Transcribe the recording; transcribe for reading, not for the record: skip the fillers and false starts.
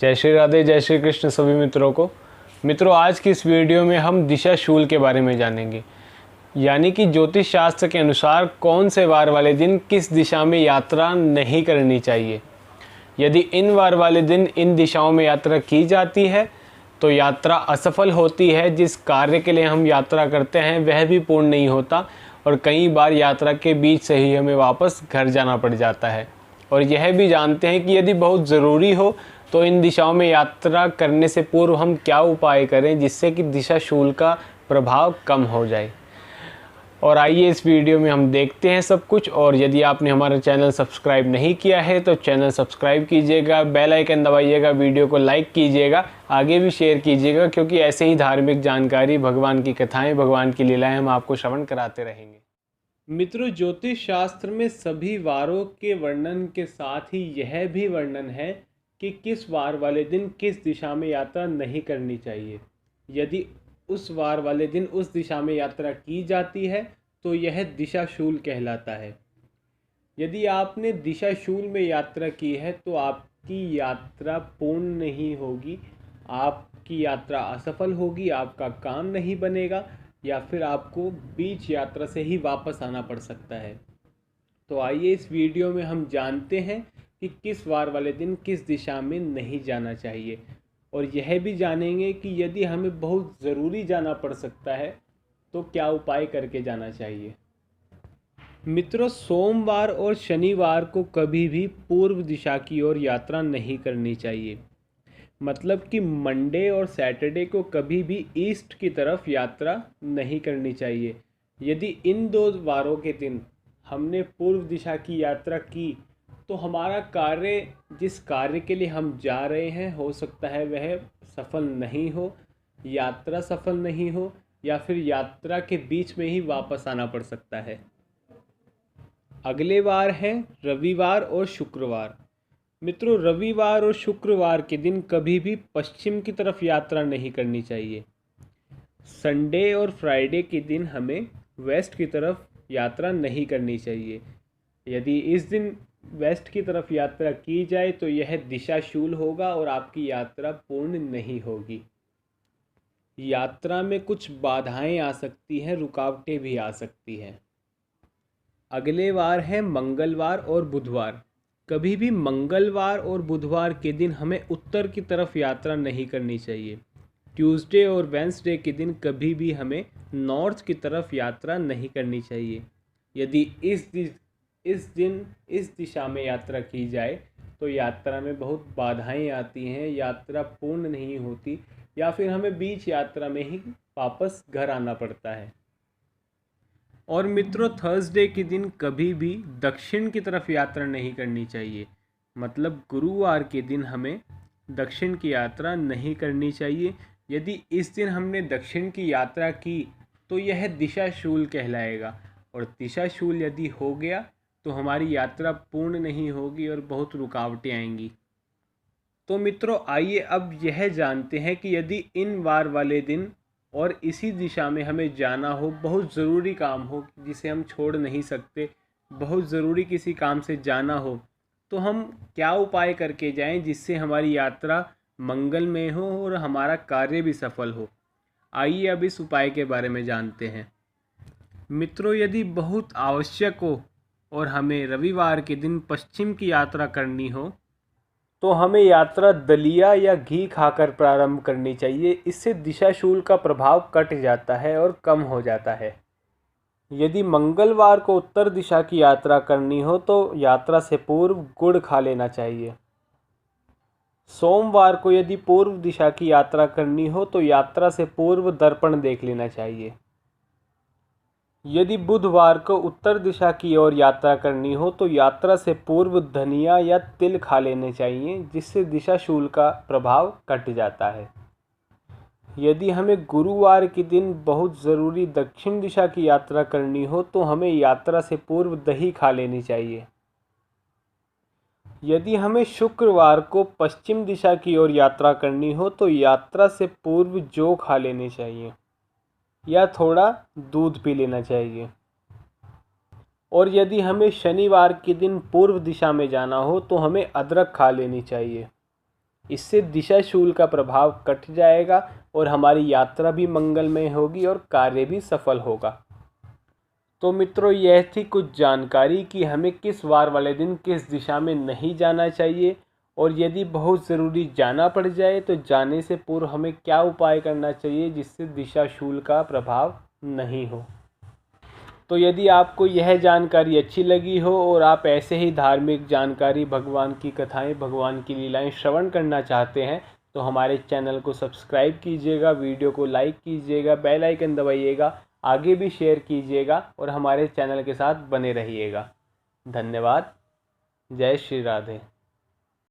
जय श्री राधे, जय श्री कृष्ण सभी मित्रों को। मित्रों, आज की इस वीडियो में हम दिशा शूल के बारे में जानेंगे, यानी कि ज्योतिष शास्त्र के अनुसार कौन से वार वाले दिन किस दिशा में यात्रा नहीं करनी चाहिए। यदि इन वार वाले दिन इन दिशाओं में यात्रा की जाती है तो यात्रा असफल होती है। जिस कार्य के लिए हम यात्रा करते हैं वह भी पूर्ण नहीं होता और कई बार यात्रा के बीच से ही हमें वापस घर जाना पड़ जाता है। और यह भी जानते हैं कि यदि बहुत ज़रूरी हो तो इन दिशाओं में यात्रा करने से पूर्व हम क्या उपाय करें जिससे कि दिशा शूल का प्रभाव कम हो जाए। और आइए इस वीडियो में हम देखते हैं सब कुछ। और यदि आपने हमारा चैनल सब्सक्राइब नहीं किया है तो चैनल सब्सक्राइब कीजिएगा, बेल आइकन दबाइएगा, वीडियो को लाइक कीजिएगा, आगे भी शेयर कीजिएगा, क्योंकि ऐसे ही धार्मिक जानकारी, भगवान की कथाएं, भगवान की लीलाएं हम आपको श्रवण कराते रहेंगे। मित्रों, ज्योतिष शास्त्र में सभी वारों के वर्णन के साथ ही यह भी वर्णन है कि किस वार वाले दिन किस दिशा में यात्रा नहीं करनी चाहिए। यदि उस वार वाले दिन उस दिशा में यात्रा की जाती है तो यह दिशा शूल कहलाता है। यदि आपने दिशा शूल में यात्रा की है तो आपकी यात्रा पूर्ण नहीं होगी, आपकी यात्रा असफल होगी, आपका काम नहीं बनेगा या फिर आपको बीच यात्रा से ही वापस आना पड़ सकता है। तो आइए इस वीडियो में हम जानते हैं कि किस वार वाले दिन किस दिशा में नहीं जाना चाहिए, और यह भी जानेंगे कि यदि हमें बहुत ज़रूरी जाना पड़ सकता है तो क्या उपाय करके जाना चाहिए। मित्रों, सोमवार और शनिवार को कभी भी पूर्व दिशा की ओर यात्रा नहीं करनी चाहिए। मतलब कि मंडे और सैटरडे को कभी भी ईस्ट की तरफ यात्रा नहीं करनी चाहिए। यदि इन दो वारों के दिन हमने पूर्व दिशा की यात्रा की तो हमारा कार्य, जिस कार्य के लिए हम जा रहे हैं, हो सकता है वह सफल नहीं हो, यात्रा सफल नहीं हो, या फिर यात्रा के बीच में ही वापस आना पड़ सकता है। अगले वार हैं रविवार और शुक्रवार। मित्रों, रविवार और शुक्रवार के दिन कभी भी पश्चिम की तरफ यात्रा नहीं करनी चाहिए। संडे और फ्राइडे के दिन हमें वेस्ट की तरफ यात्रा नहीं करनी चाहिए। यदि इस दिन वेस्ट की तरफ यात्रा की जाए तो यह दिशा शूल होगा और आपकी यात्रा पूर्ण नहीं होगी। यात्रा में कुछ बाधाएं आ सकती हैं, रुकावटें भी आ सकती हैं। अगले वार है मंगलवार और बुधवार। कभी भी मंगलवार और बुधवार के दिन हमें उत्तर की तरफ यात्रा नहीं करनी चाहिए। ट्यूसडे और वेंसडे के दिन कभी भी हमें नॉर्थ की तरफ यात्रा नहीं करनी चाहिए। यदि इस दिन इस दिशा में यात्रा की जाए तो यात्रा में बहुत बाधाएं आती हैं, यात्रा पूर्ण नहीं होती या फिर हमें बीच यात्रा में ही वापस घर आना पड़ता है। और मित्रों, थर्सडे के दिन कभी भी दक्षिण की तरफ यात्रा नहीं करनी चाहिए। मतलब गुरुवार के दिन हमें दक्षिण की यात्रा नहीं करनी चाहिए। यदि इस दिन हमने दक्षिण की यात्रा की तो यह दिशा शूल कहलाएगा, और दिशा शूल यदि हो गया तो हमारी यात्रा पूर्ण नहीं होगी और बहुत रुकावटें आएंगी। तो मित्रों, आइए अब यह जानते हैं कि यदि इन वार वाले दिन और इसी दिशा में हमें जाना हो, बहुत ज़रूरी काम हो जिसे हम छोड़ नहीं सकते, बहुत ज़रूरी किसी काम से जाना हो, तो हम क्या उपाय करके जाएं जिससे हमारी यात्रा मंगलमय हो और हमारा कार्य भी सफल हो। आइए अब इस उपाय के बारे में जानते हैं। मित्रों, यदि बहुत आवश्यक हो और हमें रविवार के दिन पश्चिम की यात्रा करनी हो तो हमें यात्रा दलिया या घी खाकर प्रारंभ करनी चाहिए। इससे दिशा शूल का प्रभाव कट जाता है और कम हो जाता है। यदि मंगलवार को उत्तर दिशा की यात्रा करनी हो तो यात्रा से पूर्व गुड़ खा लेना चाहिए। सोमवार को यदि पूर्व दिशा की यात्रा करनी हो तो यात्रा से पूर्व दर्पण देख लेना चाहिए। यदि बुधवार को उत्तर दिशा की ओर यात्रा करनी हो तो यात्रा से पूर्व धनिया या तिल खा लेने चाहिए, जिससे दिशा शूल का प्रभाव कट जाता है। यदि हमें गुरुवार के दिन बहुत ज़रूरी दक्षिण दिशा की यात्रा करनी हो तो हमें यात्रा से पूर्व दही खा लेनी चाहिए। यदि हमें शुक्रवार को पश्चिम दिशा की ओर यात्रा करनी हो तो यात्रा से पूर्व जौ खा लेनी चाहिए या थोड़ा दूध पी लेना चाहिए। और यदि हमें शनिवार के दिन पूर्व दिशा में जाना हो तो हमें अदरक खा लेनी चाहिए। इससे दिशाशूल का प्रभाव कट जाएगा और हमारी यात्रा भी मंगलमय होगी और कार्य भी सफल होगा। तो मित्रों, यह थी कुछ जानकारी कि हमें किस वार वाले दिन किस दिशा में नहीं जाना चाहिए, और यदि बहुत ज़रूरी जाना पड़ जाए तो जाने से पूर्व हमें क्या उपाय करना चाहिए जिससे दिशाशूल का प्रभाव नहीं हो। तो यदि आपको यह जानकारी अच्छी लगी हो और आप ऐसे ही धार्मिक जानकारी, भगवान की कथाएं, भगवान की लीलाएं श्रवण करना चाहते हैं तो हमारे चैनल को सब्सक्राइब कीजिएगा, वीडियो को लाइक कीजिएगा, बेल आइकन दबाइएगा, आगे भी शेयर कीजिएगा और हमारे चैनल के साथ बने रहिएगा। धन्यवाद। जय श्री राधे।